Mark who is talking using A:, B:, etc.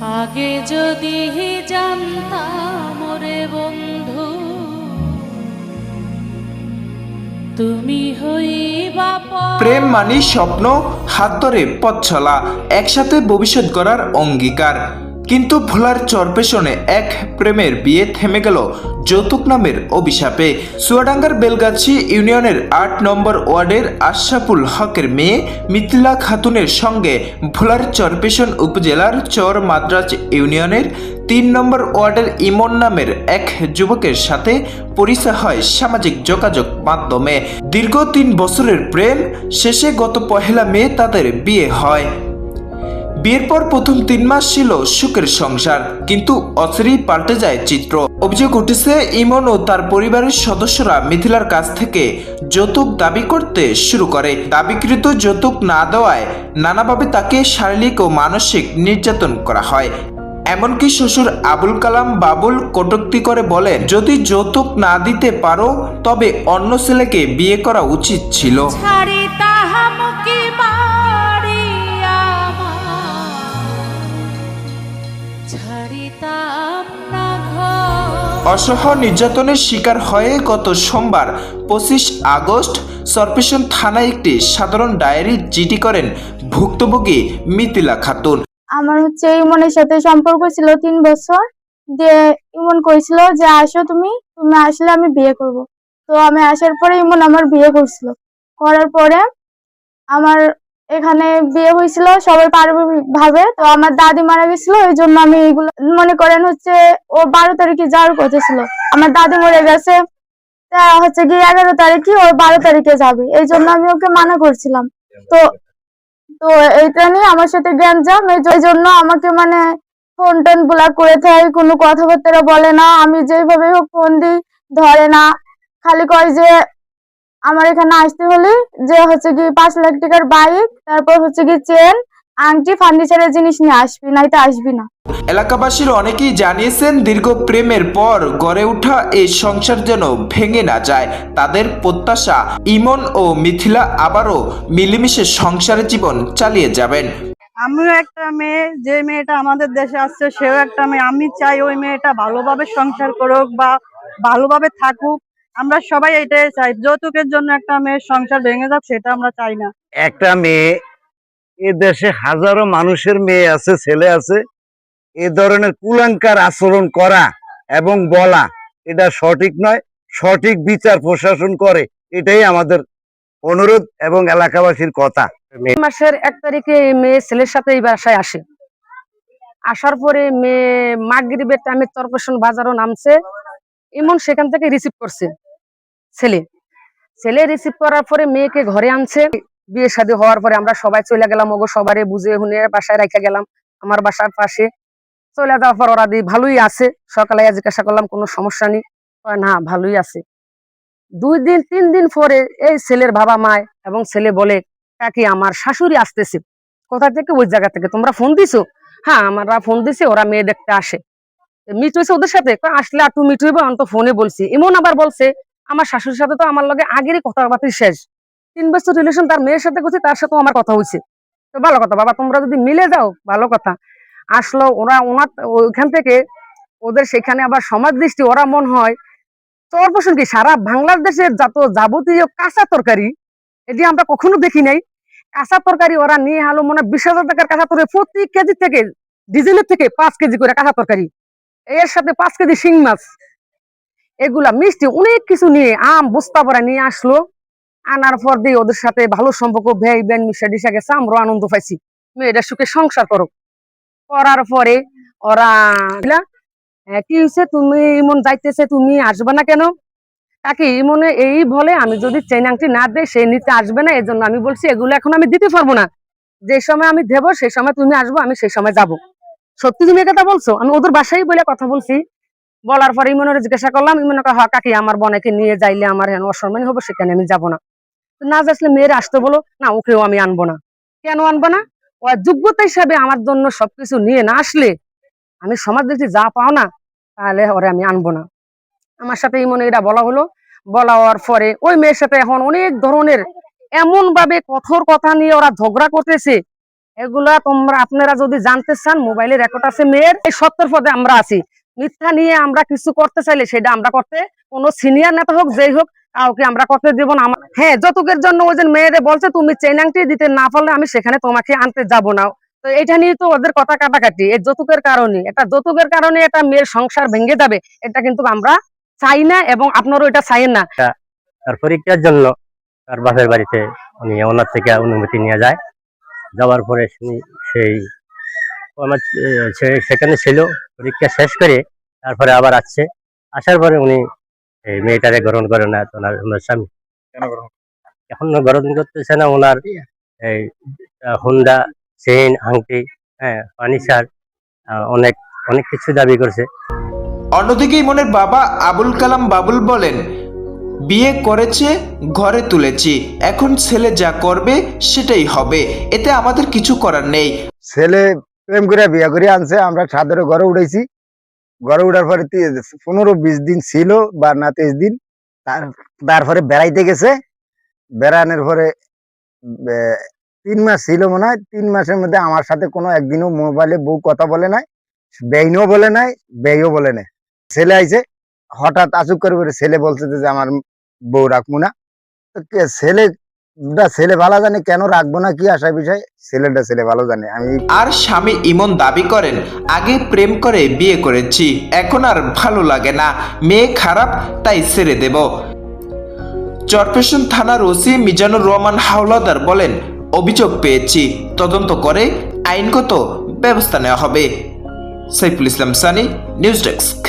A: আগে যদি জানতাম রে বন্ধু, তুমি হইবা
B: প্রেম মানে স্বপ্ন, হাত ধরে পথ চলা, একসাথে ভবিষ্যৎ গড়ার অঙ্গীকার। কিন্তু ভোলার চরপেশনে এক প্রেমের বিয়ে থেমে গেল যৌতুক নামের অভিশাপে। চুয়াডাঙ্গার বেলগাছি ইউনিয়নের ৮ নম্বর ওয়ার্ডের আশরাফুল হকের মেয়ে মিথিলা খাতুনের সঙ্গে ভোলার চরপেশন উপজেলার চর মাদ্রাজ ইউনিয়নের ৩ নম্বর ওয়ার্ডের ইমন নামের এক যুবকের সাথে পরিচয় হয় সামাজিক যোগাযোগ মাধ্যমে। দীর্ঘ ৩ বছরের প্রেম শেষে গত ১লা মে তাদের বিয়ে হয়। বিয়ের পর প্রথম ৩ মাস ছিল সুখের সংসার, কিন্তু অচিরেই পাল্টে যায় চিত্র। অভিযোগ উঠেছে ইমন ও তার পরিবারের সদস্যরা মিথিলার কাছ থেকে যৌতুক দাবি করতে শুরু করে। দাবিকৃত যৌতুক না দেওয়ায় নানাভাবে তাকে শারীরিক ও মানসিক নির্যাতন করা হয়। এমনকি শ্বশুর আবুল কালাম বাবুল কটূক্তি করে বলেন, যদি যৌতুক না দিতে পারো তবে অন্য ছেলেকে বিয়ে করা উচিত ছিল।
A: ছাড়ি তাহামুকি বাড়ি ছাড়িতাম না ঘর।
B: অসহ নির্যাতনের শিকার হয়ে গত সোমবার ২৫ আগস্ট চরপেশন থানায় একটি সাধারণ ডায়েরি জিডি করেন ভুক্তভোগী মিথিলা খাতুন।
C: আমার ইমনের সাথে সম্পর্ক ছিল ৩ বছর। দিয়ে ইমন কইছিল যে আসো তুমি আসলে আমি বিয়ে করব। তো আমি আসার পরে ইমন আমার বিয়ে করছিল। করার পরে আমার এখানে বিয়ে হয়েছিল সবাই পারিবারিক ভাবে। তো আমার দাদি মারা গেছিল, এই জন্য আমি এগুলো মনে করেন ও ১২ তারিখে যাওয়ার কথা ছিল। আমার দাদি মরে গেছে, তা গিয়ে ১১ তারিখে ও ১২ তারিখে যাবে, এই জন্য আমি ওকে মানা করছিলাম। তো তো এইটা নিয়ে আমার সাথে গ্যাঞ্জাম, এই জন্য আমাকে ফোন টোন ব্লক করে থাকে, কোনো কথাবার্তা বলে না। আমি যেভাবে হোক ফোন দিই, ধরে না। খালি কয় যে আমার এখানে আসতে হলে যে কি ৫ লাখ টাকার বাইক, তারপর কি চেন, আংটি, ফার্নিচারের জিনিস নিয়ে আসবি, নাইতো আসবি না।
B: এলাকাবাসীর অনেকেই জানিয়েছেন, দীর্ঘ প্রেমের পর গড়ে ওঠা এই সংসার যেন ভেঙে না যায়। তাদের প্রত্যাশা ইমন ও মিথিলা আবারও মিলেমিশে সংসারের জীবন চালিয়ে যাবেন।
D: আমিও একটা মেয়ে, যে মেয়েটা আমাদের দেশে আসছে সেও একটা মেয়ে। আমি চাই ওই মেয়েটা ভালোভাবে সংসার করুক বা ভালোভাবে থাকুক। আমরা সবাই এটাই চাই। যৌতুকের জন্য একটা মেয়ের সংসার ভেঙে যাক, সেটা আমরা চাই না।
E: একটা মেয়ে, এ দেশে হাজারো মানুষের মেয়ে আছে, ছেলে আছে, এ ধরনের কুলাঙ্কার আচরণ করা এবং বলা এটা সঠিক নয়। সঠিক বিচার প্রশাসন করে, এটাই আমাদের অনুরোধ এবং এলাকাবাসীর কথা।
F: মাসের ১ তারিখে মেয়ে ছেলের সাথে এই বাসায় আসে। আসার পরে মেয়ে মাগরিবের টাইমে চরপেশন বাজারও নামছে। ইমন সেখান থেকে রিসিভ করছে ছেলে রিসিভ করার পরে মেয়েকে ঘরে আনছে। বিয়ে শাদী হওয়ার পরে আমরা সবাই চলে গেলাম, ওগো সবারে বুঝে হুনে বাসায় রেখে গেলাম আমার বাসার পাশে। চলে যাওয়ার পর ওরা দিয়ে ভালোই আছে। সকালে জিজ্ঞাসা করলাম কোনো সমস্যা নেই, না ভালোই আছে। ২ দিন ৩ দিন পরে এই ছেলের বাবা মায় এবং ছেলে বলে, কাকি আমার শাশুড়ি আসতেছে। কোথা থেকে? ওই জায়গা থেকে। তোমরা ফোন দিছো? হ্যাঁ আমরা ফোন দিছি, ওরা মেয়ে দেখতে আসে। মিট হয়েছে ওদের সাথে? আসলে আর 2 মিট হইবে, আমি তো ফোনে বলছি। এমন আবার বলছে আমার শাশুড়ির সাথে তো আমার লগে আগেরই কথাবার্তা শেষ। ৩ বছর রিলেশন তার মেয়ের সাথে করছি, তার সাথেও আমার কথা হয়েছে। তো ভালো কথা বাবা, তোমরা যদি মিলে যাও ভালো কথা। আসলো ওরা ওইখান থেকে, ওদের সেখানে আবার সমাজ দৃষ্টি, ওরা মন হয় চরপেশন কি সারা বাংলাদেশের যত যাবতীয় কাঁচা তরকারি, এটি আমরা কখনো দেখি নাই। কাঁচা তরকারি ওরা নিয়ে আলো মনে ২০,০০০ টাকার কাঁচা তরকারি, প্রতি কেজি থেকে ডিজেলের থেকে ৫ কেজি করে কাঁচা তরকারি, এর সাথে ৫ কেজি শিং মাছ, এগুলা মিষ্টি অনেক কিছু নিয়ে আম বস্তা ভরা নিয়ে আসলো। আনার পর দিয়ে ওদের সাথে ভালো সম্পর্ক, ভেই বেন মিশা ডিশা গেছে। আমরাও আনন্দ পাইছি, মেয়েটা সুখে সংসার করো। করার পরে ওরা কি হয়েছে, তুমি ইমন যাইতেছে, তুমি আসবে না কেন? কাকি ইমনে এই বলে, আমি যদি চেন আংটি না দেয় সে নিতে আসবে না, এজন্য আমি বলছি এগুলো এখন আমি দিতে পারবো না। যে সময় আমি দেবো সেই সময় তুমি আসবো, আমি সেই সময় যাব। সত্যি তুমি কথা বলছো? আমি ওদের বাসায় বলে কথা বলছি। বলার পরে ইমনের জিজ্ঞাসা করলাম, ইমনে কয়, হ্যাঁ কাকি আমার বোনকে নিয়ে যাইলে আমার হেন অসম্মানী হবো, সেখানে আমি যাবো না। না আসলে মেয়েরা আসতে বলো না, ওকেও আমি আনবো না। কেন আনবো না? ও যোগ্যতা হিসাবে আমার জন্য সবকিছু নিয়ে না আসলে, আমি সমাজ দেখছি যা পাও না, তাহলে ওরে আমি আনবো না। আমার সাথে ইমনে এটা বলা হলো। বলা হওয়ার পরে ওই মেয়ের সাথে এখন অনেক ধরনের এমন ভাবে কঠোর কথা নিয়ে ওরা ঝগড়া করতেছে। এগুলা আপনারা যদি জানতে চান, মোবাইলে রেকর্ড আছে মেয়ের। এই সত্যের পথে আমরা আছি। মিথ্যা নিয়ে আমরা কিছু করতে চাইলে সেটা আমরা করতে, কোনো সিনিয়র নেতা হোক যেই হোক, কাউকে আমরা করতে দেব না। হ্যাঁ, যৌতুকের জন্য ওই যে মেয়েরে বলছে তুমি চেইন আংটি দিতে না পারলে আমি সেখানে তোমাকে আনতে যাব না। তো এটা নিয়ে তো ওদের কথা কাটাকাটি, এই যৌতুকের কারণে, যৌতুকের কারণে একটা মেয়ের সংসার ভেঙে যাবে, এটা কিন্তু আমরা চাই না, এবং আপনারও এটা চাইেন না।
G: তার পরীক্ষার জন্য তার বাপের বাড়িতে উনি ওনার থেকে অনুমতি নিয়ে যায়। যাওয়ার পরে সেখানে ছিল, পরীক্ষা শেষ করে তারপরে আবার আসছে। আসার পরে উনি এই মেয়েটারে গ্রহণ করে না, ওনার স্বামী এখন গ্রহণ করতেছে না। ওনার এই হুন্ডা, চেইন, আংটি, হ্যাঁ, ফার্নিচার, অনেক অনেক কিছু দাবি করছে।
B: অন্যদিকে ইমনের বাবা আবুল কালাম বাবুল বলেন, বিয়ে করেছে, ঘরে তুলেছি, এখন ছেলে যা করবে সেটাই হবে, এতে আমাদের কিছু করার নেই।
E: ছেলে প্রেম করে বিয়ে করে আনছে, আমরা সাদরে ঘরে উঠেছি। ঘরে উঠার পরে 15-20 দিন ছিল বা না 23 দিন, তারপরে বেড়াইতে গেছে। বেড়ানোর পরে 3 মাস ছিল মনে হয়। 3 মাসের মধ্যে আমার সাথে কোনো একদিনও মোবাইলে বউ কথা বলে নাই, বেইনও বলে নাই, বেইও বলে নাই। ছেলে আইছে হঠাৎ আচুক করে ছেলে বলছে যে আমার বউ রাখবো না। ছেলে ভালো জানে কেন রাখবো না, কি আশা বিষয় ছেলে ভালো জানে।
B: আর স্বামী ইমন দাবি করেন, আগে প্রেম করে বিয়ে করেছি, এখন আর ভালো লাগে না, মেয়ে খারাপ, তাই ছেড়ে দেব। চরপেশন থানার ওসি মিজানুর রহমান হাওলাদার বলেন, অভিযোগ পেয়েছি, তদন্ত করে আইনগত ব্যবস্থা নেওয়া হবে। Saiful Islam Sunny, news desk.